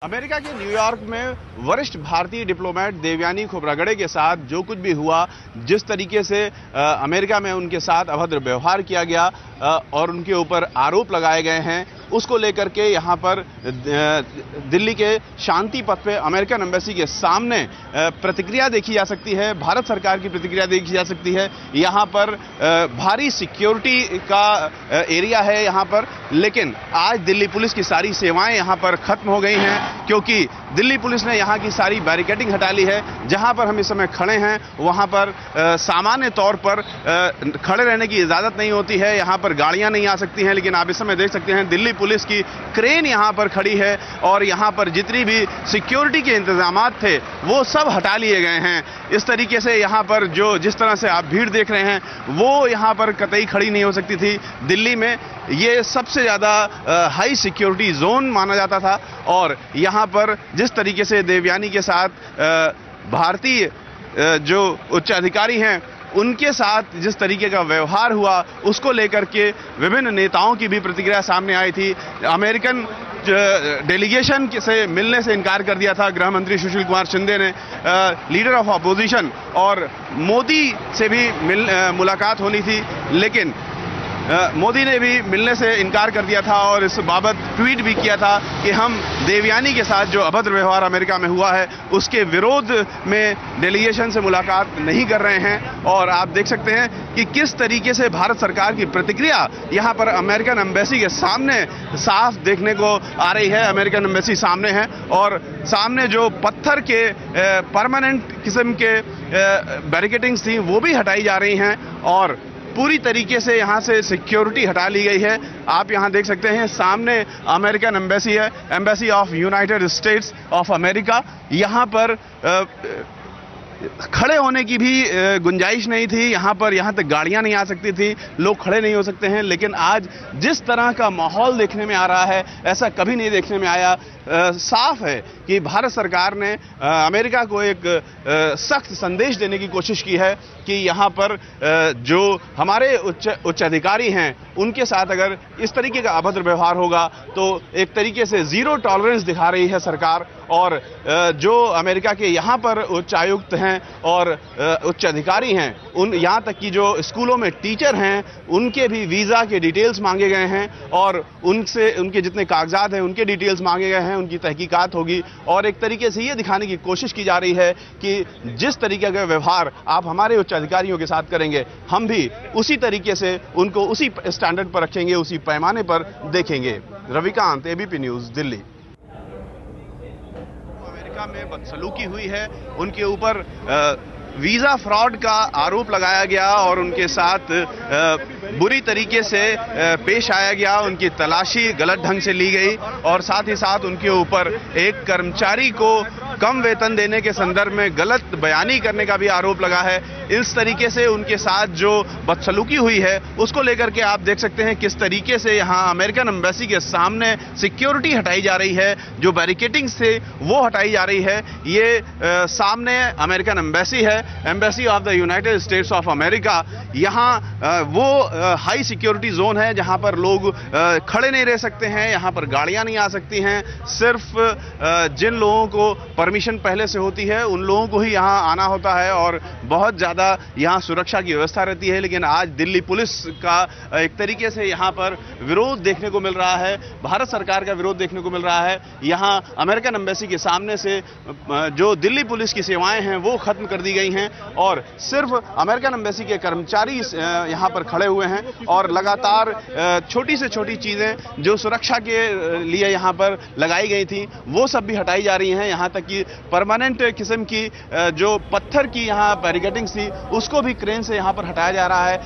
America के New York में वरिष्ठ भारतीय डिप्लोमेट देवयानी खोब्रागड़े के साथ जो कुछ भी हुआ, जिस तरीके से अमेरिका में उनके साथ अभद्र व्यवहार किया गया और उनके ऊपर आरोप लगाए गए हैं, उसको लेकर के यहाँ पर दिल्ली के शांति पथ पे अमेरिकन एम्बेसी के सामने प्रतिक्रिया देखी जा सकती है। भारत सरकार की प्रतिक्रिया देखी जा सकती है। यहाँ पर भारी सिक्योरिटी का एरिया है यहाँ पर, लेकिन आज दिल्ली पुलिस की सारी सेवाएं यहाँ पर खत्म हो गई हैं, क्योंकि दिल्ली पुलिस ने यहाँ की सारी बैरिकेडिंग हटा ली है। जहाँ पर हम इस समय खड़े हैं वहाँ पर सामान्य तौर पर खड़े रहने की इजाज़त नहीं होती है, यहाँ पर गाड़ियाँ नहीं आ सकती हैं, लेकिन आप इस समय देख सकते हैं दिल्ली पुलिस की क्रेन यहाँ पर खड़ी है और यहाँ पर जितनी भी सिक्योरिटी के इंतजामात थे वो सब हटा लिए गए हैं। इस तरीके से यहाँ पर जिस तरह से आप भीड़ देख रहे हैं वो यहाँ पर कतई खड़ी नहीं हो सकती थी। दिल्ली में ये सबसे ज़्यादा हाई सिक्योरिटी जोन माना जाता था और यहाँ पर जिस तरीके से देवयानी के साथ भारतीय जो उच्च अधिकारी हैं उनके साथ जिस तरीके का व्यवहार हुआ, उसको लेकर के विभिन्न नेताओं की भी प्रतिक्रिया सामने आई थी। अमेरिकन डेलीगेशन से मिलने से इनकार कर दिया था गृह मंत्री सुशील कुमार शिंदे ने। लीडर ऑफ अपोजिशन और मोदी से भी मुलाकात होनी थी, लेकिन मोदी ने भी मिलने से इनकार कर दिया था और इस बाबत ट्वीट भी किया था कि हम देवयानी के साथ जो अभद्र व्यवहार अमेरिका में हुआ है उसके विरोध में डेलीगेशन से मुलाकात नहीं कर रहे हैं। और आप देख सकते हैं कि किस तरीके से भारत सरकार की प्रतिक्रिया यहाँ पर अमेरिकन एम्बेसी के सामने साफ देखने को आ रही है। अमेरिकन एम्बेसी सामने है और सामने जो पत्थर के परमानेंट किस्म के बैरिकेडिंग्स थी वो भी हटाई जा रही हैं और पूरी तरीके से यहाँ से सिक्योरिटी हटा ली गई है। आप यहाँ देख सकते हैं सामने अमेरिकन एम्बेसी है, embassy of United states of America. यहाँ पर खड़े होने की भी गुंजाइश नहीं थी, यहाँ तक गाड़ियाँ नहीं आ सकती थी, लोग खड़े नहीं हो सकते हैं। लेकिन आज जिस तरह का माहौल देखने में आ रहा है ऐसा कभी नहीं देखने में आया। साफ है कि भारत सरकार ने अमेरिका को एक सख्त संदेश देने की कोशिश की है कि यहाँ पर जो हमारे उच्च अधिकारी हैं उनके साथ अगर इस तरीके का अभद्र व्यवहार होगा तो एक तरीके से जीरो टॉलरेंस दिखा रही है सरकार। और जो अमेरिका के यहाँ पर उच्चायुक्त हैं और उच्च अधिकारी हैं, यहाँ तक कि जो स्कूलों में टीचर हैं उनके भी वीज़ा के डिटेल्स मांगे गए हैं और उनके जितने कागजात हैं उनके डिटेल्स मांगे गए हैं, उनकी तहकीकात होगी। और एक तरीके से ये दिखाने की कोशिश की जा रही है कि जिस तरीके का व्यवहार आप हमारे उच्च अधिकारियों के साथ करेंगे, हम भी उसी तरीके से उनको उसी स्टैंडर्ड पर रखेंगे, उसी पैमाने पर देखेंगे। Ravikant, ABP news, Delhi. America में बदसलूकी हुई है, उनके ऊपर वीज़ा फ्रॉड का आरोप लगाया गया और उनके साथ बुरी तरीके से पेश आया गया, उनकी तलाशी गलत ढंग से ली गई और साथ ही साथ उनके ऊपर एक कर्मचारी को कम वेतन देने के संदर्भ में गलत बयानी करने का भी आरोप लगा है। इस तरीके से उनके साथ जो बदसलूकी हुई है उसको लेकर के आप देख सकते हैं किस तरीके से यहाँ अमेरिकन एम्बेसी के सामने सिक्योरिटी हटाई जा रही है, जो बैरिकेडिंग से वो हटाई जा रही है। ये सामने अमेरिकन एम्बेसी है, embassy of the United states of America. यहाँ वो हाई सिक्योरिटी जोन है जहाँ पर लोग खड़े नहीं रह सकते हैं, यहाँ पर गाड़ियाँ नहीं आ सकती हैं। सिर्फ जिन लोगों को परमिशन पहले से होती है उन लोगों को ही यहाँ आना होता है और बहुत ज़्यादा यहाँ सुरक्षा की व्यवस्था रहती है। लेकिन आज दिल्ली पुलिस का एक तरीके से यहाँ पर विरोध देखने को मिल रहा है, भारत सरकार का विरोध देखने को मिल रहा है। यहाँ अमेरिकन एम्बेसी के सामने से जो दिल्ली पुलिस की सेवाएं हैं वो खत्म कर दी गई हैं और सिर्फ अमेरिकन एम्बेसी के कर्मचारी यहाँ पर खड़े हुए हैं और लगातार छोटी से छोटी चीज़ें जो सुरक्षा के लिए यहाँ पर लगाई गई थी वो सब भी हटाई जा रही हैं। यहाँ तक कि परमानेंट किस्म की जो पत्थर की यहाँ बैरिकेडिंग थी उसको भी क्रेन से यहाँ पर हटाया जा रहा है।